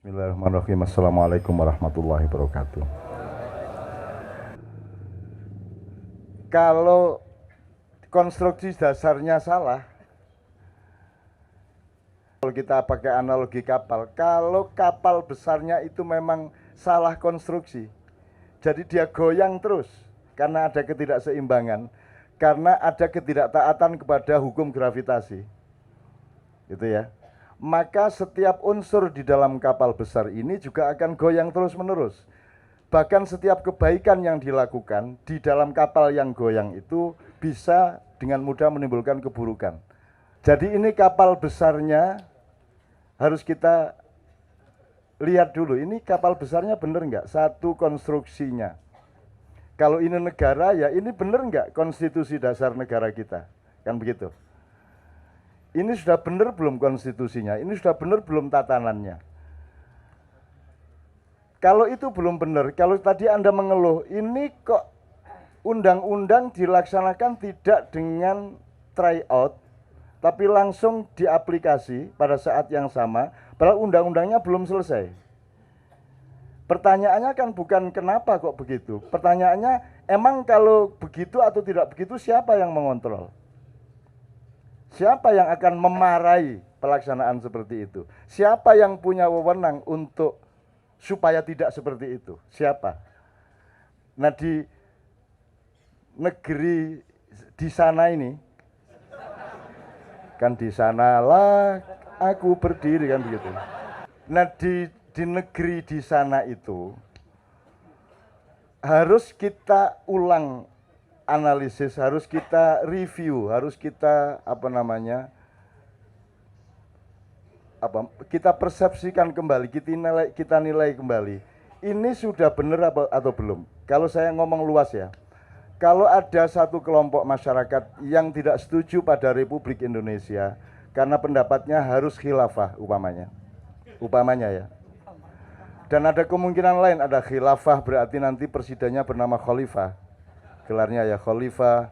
Bismillahirrahmanirrahim. Assalamualaikum warahmatullahi wabarakatuh. Kalau konstruksi dasarnya salah, kalau kita pakai analogi kapal, kalau kapal besarnya itu memang salah konstruksi, jadi dia goyang terus karena ada ketidakseimbangan, karena ada ketidaktaatan kepada hukum gravitasi, gitu ya. Maka setiap unsur di dalam kapal besar ini juga akan goyang terus-menerus. Bahkan setiap kebaikan yang dilakukan di dalam kapal yang goyang itu bisa dengan mudah menimbulkan keburukan. Jadi ini kapal besarnya harus kita lihat dulu, ini kapal besarnya benar nggak? Satu, konstruksinya. Kalau ini negara, ya ini benar nggak konstitusi dasar negara kita? Kan begitu. Ini sudah benar belum konstitusinya? Ini sudah benar belum tatanannya? Kalau itu belum benar, kalau tadi Anda mengeluh, ini kok undang-undang dilaksanakan tidak dengan tryout, tapi langsung diaplikasi pada saat yang sama, padahal undang-undangnya belum selesai. Pertanyaannya kan bukan kenapa kok begitu. Pertanyaannya, emang kalau begitu atau tidak begitu, siapa yang mengontrol? Siapa yang akan memarahi pelaksanaan seperti itu? Siapa yang punya wewenang untuk supaya tidak seperti itu? Siapa? Nah, di negeri di sana ini, kan di sanalah aku berdiri, kan begitu. Nah, di negeri di sana itu harus kita ulang analisis, harus kita review, harus kita kita persepsikan kembali, kita nilai kembali. Ini sudah benar atau belum? Kalau saya ngomong luas ya, kalau ada satu kelompok masyarakat yang tidak setuju pada Republik Indonesia karena pendapatnya harus khilafah upamanya ya. Dan ada kemungkinan lain, ada khilafah berarti nanti presidennya bernama khalifah. Gelarnya ya khalifah.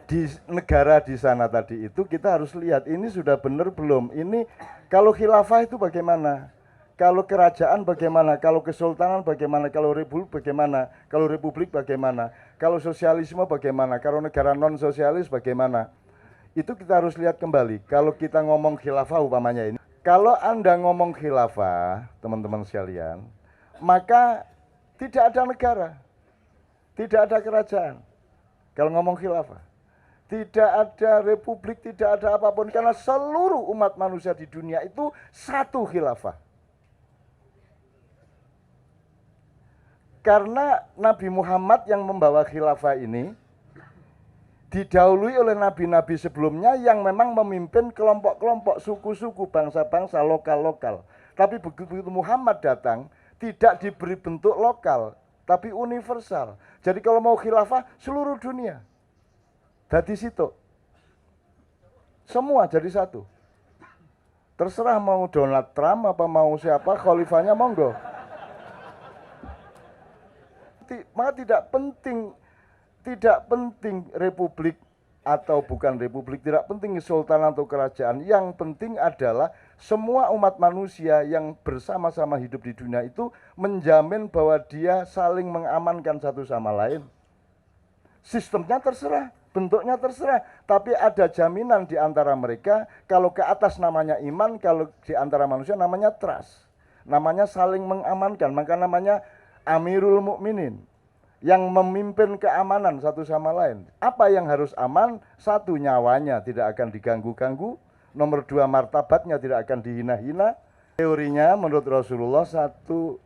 Di negara di sana tadi itu kita harus lihat ini sudah benar belum. Ini kalau khilafah itu bagaimana? Kalau kerajaan bagaimana? Kalau kesultanan bagaimana? Kalau republik bagaimana? Kalau republik bagaimana? Kalau sosialisme bagaimana? Kalau negara non sosialis bagaimana? Itu kita harus lihat kembali. Kalau kita ngomong khilafah upamanya ini, kalau Anda ngomong khilafah, teman-teman sekalian, maka tidak ada negara. Tidak ada kerajaan. Kalau ngomong khilafah, tidak ada republik, tidak ada apapun, karena seluruh umat manusia di dunia itu satu khilafah. Karena Nabi Muhammad yang membawa khilafah ini didahului oleh nabi-nabi sebelumnya yang memang memimpin kelompok-kelompok, suku-suku, bangsa-bangsa, lokal-lokal. Tapi begitu Muhammad datang, tidak diberi bentuk lokal, tapi universal. Jadi kalau mau khilafah seluruh dunia. Dari situ. Semua jadi satu. Terserah mau Donald Trump apa mau siapa, khalifahnya monggo. Maka tidak penting republik atau bukan republik, tidak penting sultan atau kerajaan. Yang penting adalah semua umat manusia yang bersama-sama hidup di dunia itu menjamin bahwa dia saling mengamankan satu sama lain. Sistemnya terserah, bentuknya terserah, tapi ada jaminan di antara mereka. Kalau ke atas namanya iman, kalau di antara manusia namanya trust, namanya saling mengamankan, maka namanya Amirul Mukminin, yang memimpin keamanan satu sama lain. Apa yang harus aman? Satu, nyawanya tidak akan diganggu-ganggu. Nomor dua, martabatnya tidak akan dihina-hina. Teorinya menurut Rasulullah, satu,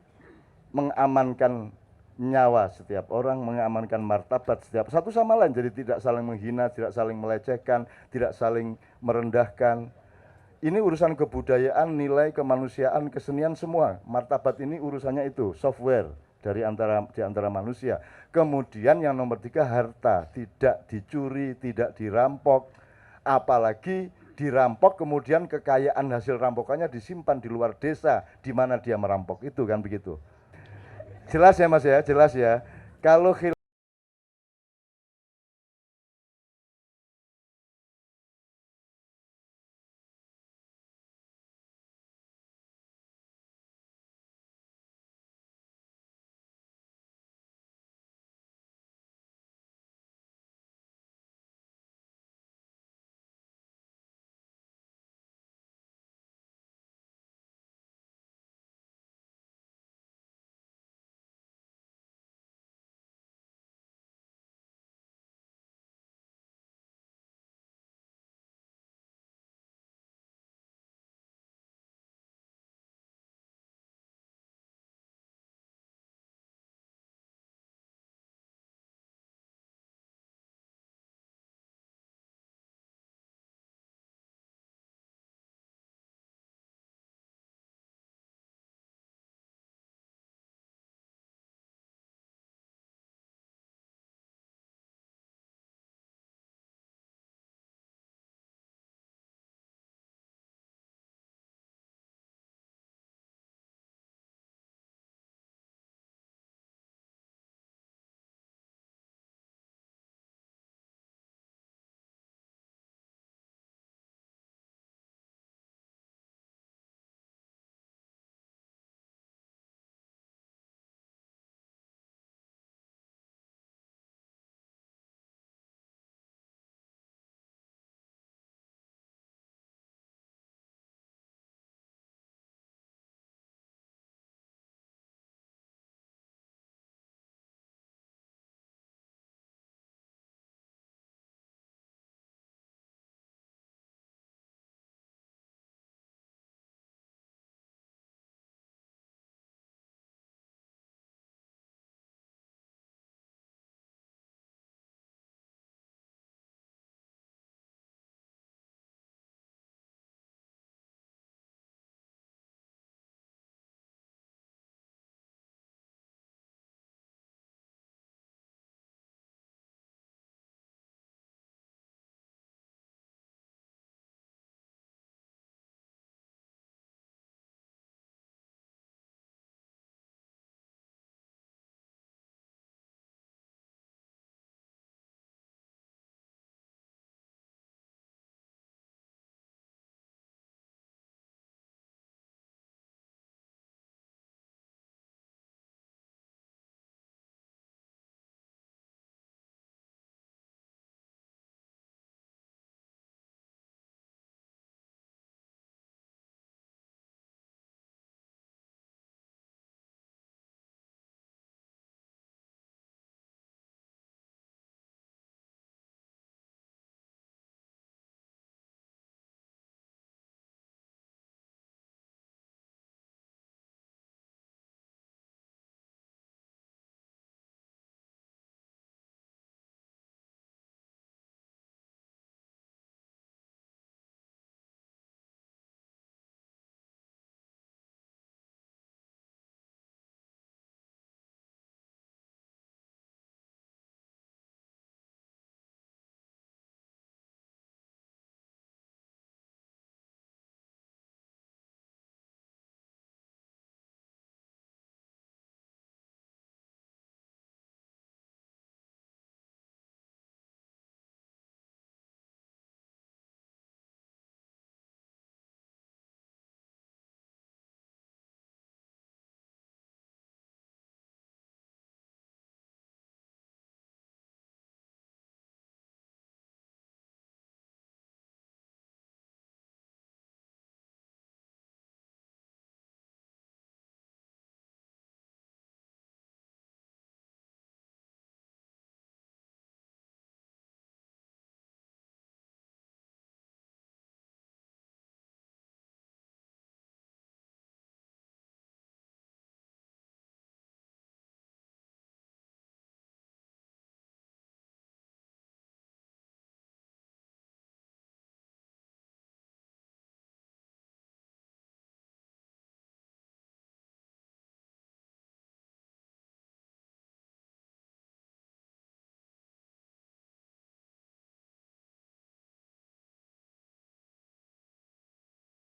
mengamankan nyawa setiap orang, mengamankan martabat setiap satu sama lain. Jadi tidak saling menghina, tidak saling melecehkan, tidak saling merendahkan. Ini urusan kebudayaan, nilai, kemanusiaan, kesenian semua. Martabat ini urusannya itu, software di antara manusia. Kemudian yang nomor tiga, harta. Tidak dicuri, tidak dirampok. Apalagi dirampok kemudian kekayaan hasil rampokannya disimpan di luar desa di mana dia merampok itu, kan begitu. Jelas ya Mas ya, jelas ya. Kalau